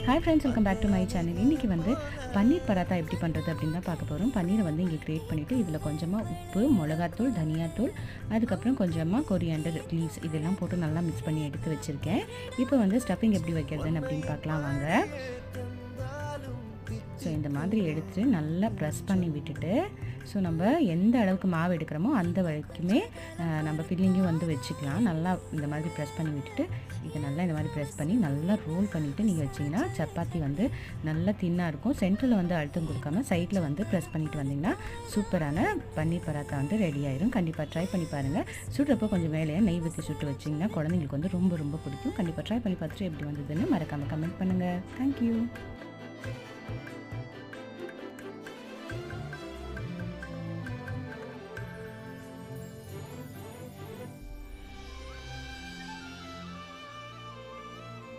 Hi friends, welcome back to my channel. இன்றைக்கி வந்து பன்னீர் பராத்தா எப்படி பண்ணுறது அப்படின்னு தான் பார்க்க போகிறோம். பன்னீரை வந்து இங்கே க்ரியேட் பண்ணிவிட்டு இதில் கொஞ்சமாக உப்பு, மிளகாத்தூள், தனியாத்தூள், அதுக்கப்புறம் கொஞ்சமாக கொரியாண்டர் லீவ்ஸ் இதெல்லாம் போட்டு நல்லா மிக்ஸ் பண்ணி எடுத்து வச்சுருக்கேன். இப்போ வந்து ஸ்டஃபிங் எப்படி வைக்கிறதுன்னு அப்படின்னு பார்க்கலாம் வாங்க. ஸோ இந்த மாதிரி எடுத்து நல்லா ப்ரெஸ் பண்ணி விட்டுட்டு, ஸோ நம்ம எந்த அளவுக்கு மாவு எடுக்கிறோமோ அந்த வரைக்குமே நம்ம ஃபில்லிங்கும் வந்து வச்சுக்கலாம். நல்லா இந்த மாதிரி ப்ரெஸ் பண்ணி விட்டுட்டு இதை நல்லா இந்த மாதிரி ப்ரெஸ் பண்ணி நல்லா ரோல் பண்ணிவிட்டு நீங்கள் வச்சிங்கன்னா சப்பாத்தி வந்து நல்லா தின்னாக இருக்கும். சென்டரில் வந்து அழுத்தம் கொடுக்காம சைடில் வந்து ப்ரெஸ் பண்ணிட்டு வந்திங்கன்னா சூப்பரான பன்னீர் பராத்தா வந்து ரெடி ஆயிரும். கண்டிப்பாக ட்ரை பண்ணி பாருங்கள். சுடுறப்போ கொஞ்சம் மேலேயே நெய் ஊற்றி சுட்டு வச்சிங்கன்னா குழந்தைங்களுக்கு வந்து ரொம்ப ரொம்ப பிடிக்கும். கண்டிப்பாக ட்ரை பண்ணி பார்த்துட்டு எப்படி வந்ததுன்னு மறக்காமல் கமெண்ட் பண்ணுங்கள். தேங்க்யூ.